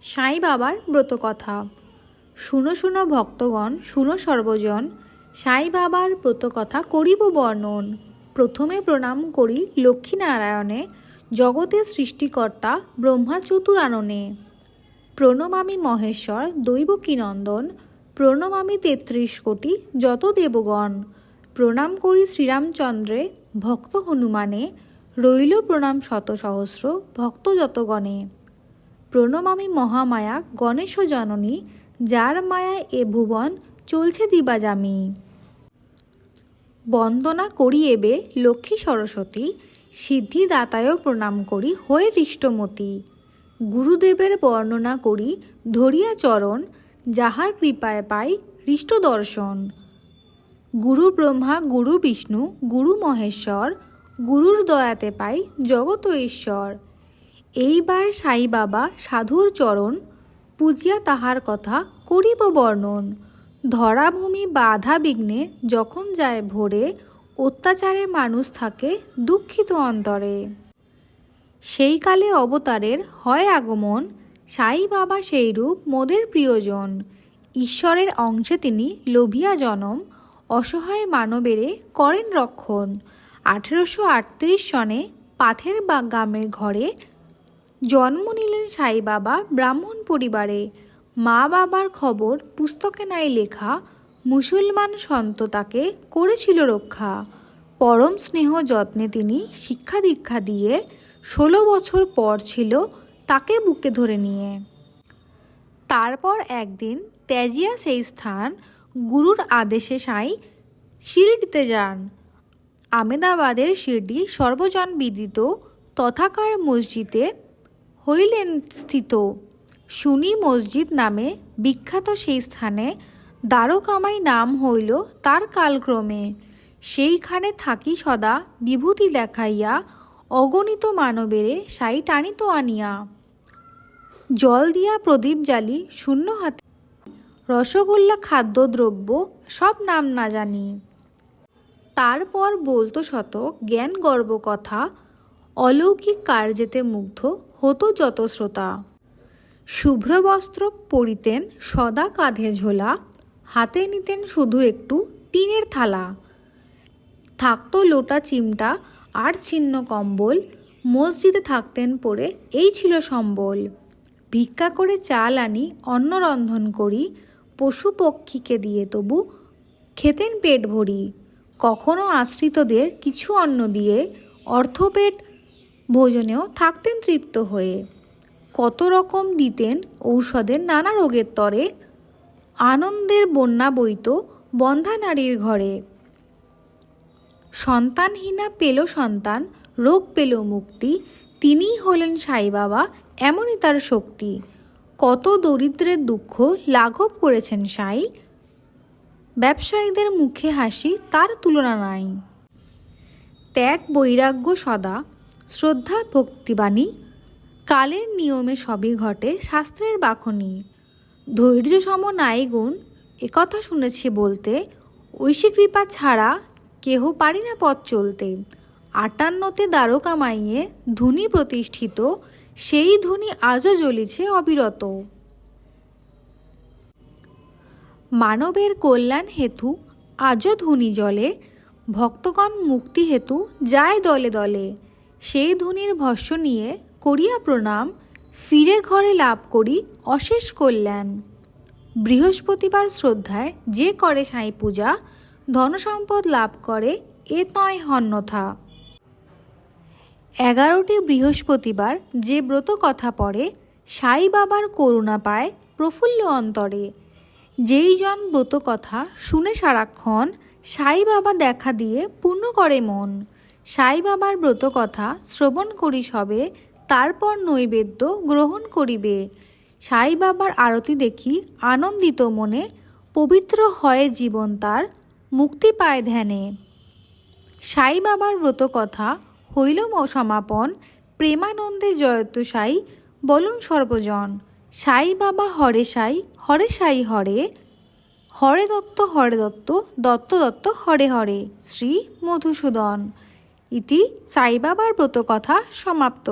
সাই বাবার ব্রতকথা। শুনো শুনো ভক্তগণ, শুনো সর্বজন, সাই বাবার ব্রতকথা করিব বর্ণন। প্রথমে প্রণাম করি লক্ষ্মীনারায়ণে, জগতের সৃষ্টিকর্তা ব্রহ্মা চতুরাননে। প্রণমামি মহেশ্বর দৈবকীনন্দন, প্রণমামি ৩৩ কোটি যত দেবগণ। প্রণাম করি শ্রীরামচন্দ্রে ভক্ত হনুমানে, রইল প্রণাম শত সহস্র ভক্ত যতগণে। প্রণমামি মহামায়া গণেশ জননী, যার মায়ায় এ ভুবন চলছে দিবাজামি। বন্দনা করি এবে লক্ষ্মী সরস্বতী, সিদ্ধিদাতায়ও প্রণাম করি হয়ে হৃষ্টমতী। গুরুদেবের বর্ণনা করি ধরিয়া চরণ, যাহার কৃপায় পাই হৃষ্ট দর্শন। গুরু ব্রহ্মা গুরু বিষ্ণু গুরু মহেশ্বর, গুরুর দয়াতে পাই জগত ঈশ্বর। এইবার সাই বাবা সাধুর চরণ, পূজিয়া তাহার কথা করিব বর্ণন। ধরাভূমি বাধা বিঘ্নে যখন যায় ভরে, অত্যাচারে মানুষ থাকে দুঃখিত অন্তরে। সেই কালে অবতারের হয় আগমন, সাই বাবা সেই রূপ মোদের প্রিয়জন। ঈশ্বরের অংশে তিনি লোভিয়া জনম, অসহায় মানবেরে করেন রক্ষণ। 1838 সনে পাথের গ্রামের ঘরে জন্ম নিলেন সাই বাবা ব্রাহ্মণ পরিবারে। মা বাবার খবর পুস্তকে নাই লেখা, মুসলমান সন্ত তাকে করেছিল রক্ষা। পরম স্নেহ যত্নে তিনি শিক্ষা দীক্ষা দিয়ে, 16 বছর পর ছিল তাকে বুকে ধরে নিয়ে। তারপর একদিন ত্যাজিয়া সেই স্থান, গুরুর আদেশে সাই শিরডিতে যান। আমেদাবাদের শিরডি সর্বজন বিদিত, তথাকার মসজিদে হইলেন স্থিত। সুনি মসজিদ নামে বিখ্যাত সেই স্থানে, দ্বারকামাই নাম হইল তার কালক্রমে। সেইখানে থাকি সদা বিভূতি দেখাইয়া, অগণিত মানবেরে সাই টানিত আনিয়া। জল দিয়া প্রদীপ জ্বালি শূন্য হাতে, রসগোল্লা খাদ্যদ্রব্য সব নাম না জানি। তারপর বলতো শত জ্ঞান গর্ব কথা, অলৌকিক কার্যেতে মুগ্ধ হতো যত শ্রোতা। শুভ্র বস্ত্র পরিতেন সদা কাঁধে ঝোলা, হাতে নিতেন শুধু একটু টিনের থালা। থাকতো লোটা চিমটা আর ছিন্ন কম্বল, মসজিদে থাকতেন পড়ে এই ছিল সম্বল। ভিক্ষা করে চাল আনি অন্ন রন্ধন করি, পশু পক্ষীকে দিয়ে তবু খেতেন পেট ভরি। কখনো আশ্রিতদের কিছু অন্ন দিয়ে, অর্থপেট ভোজনেও থাকতেন তৃপ্ত হয়ে। কত রকম দিতেন ঔষধের নানা রোগের তরে, আনন্দের বন্যা বইত বন্ধা নারীর ঘরে। সন্তানহীনা পেল সন্তান, রোগ পেল মুক্তি, তিনিই হলেন সাই বাবা, এমনই তার শক্তি। কত দরিদ্রের দুঃখ লাঘব করেছেন সাই, ব্যবসায়ীদের মুখে হাসি তার তুলনা নাই। ত্যাগ বৈরাগ্য সদা, শ্রদ্ধা ভক্তিবাণী, কালের নিয়মে সবই ঘটে শাস্ত্রের বাখনি। ধৈর্য সম নাই গুণ একথা শুনেছি বলতে, ঐশী কৃপা ছাড়া কেহ পারি না পথ চলতে। 58তে দ্বারকামাইয়ে ধুনি প্রতিষ্ঠিত, সেই ধুনি আজও জ্বলিছে অবিরত। মানবের কল্যাণ হেতু আজও ধুনি জ্বলে, ভক্তগণ মুক্তি হেতু যায় দলে দলে। সেই ধুনির ভস্য নিয়ে করিয়া প্রণাম, ফিরে ঘরে লাভ করি অশেষ কল্যাণ। বৃহস্পতিবার শ্রদ্ধায় যে করে সাই পূজা, ধনসম্পদ লাভ করে এ নয় অন্যথা। 11টি বৃহস্পতিবার যে ব্রত কথা পড়ে, সাই বাবার করুণা পায় প্রফুল্ল অন্তরে। যেই জন ব্রত কথা শুনে সারাক্ষণ, সাই বাবা দেখা দিয়ে পূর্ণ করে মন। সাই বাবার ব্রত কথা শ্রবণ করি সবে, তারপর নৈবেদ্য গ্রহণ করিবে। সাই বাবার আরতি দেখি আনন্দিত মনে, পবিত্র হয় জীবন তার, মুক্তি পায় ধ্যানে। সাই বাবার ব্রত কথা হইল সমাপন, প্রেমানন্দে জয়তু সাই বলুন সর্বজন। সাই বাবা হরে সাই হরে, হরে দত্ত দত্ত দত্ত হরে হরে। শ্রী মধুসূদন। ইতি সাই বাবার ব্রত কথা সমাপ্ত।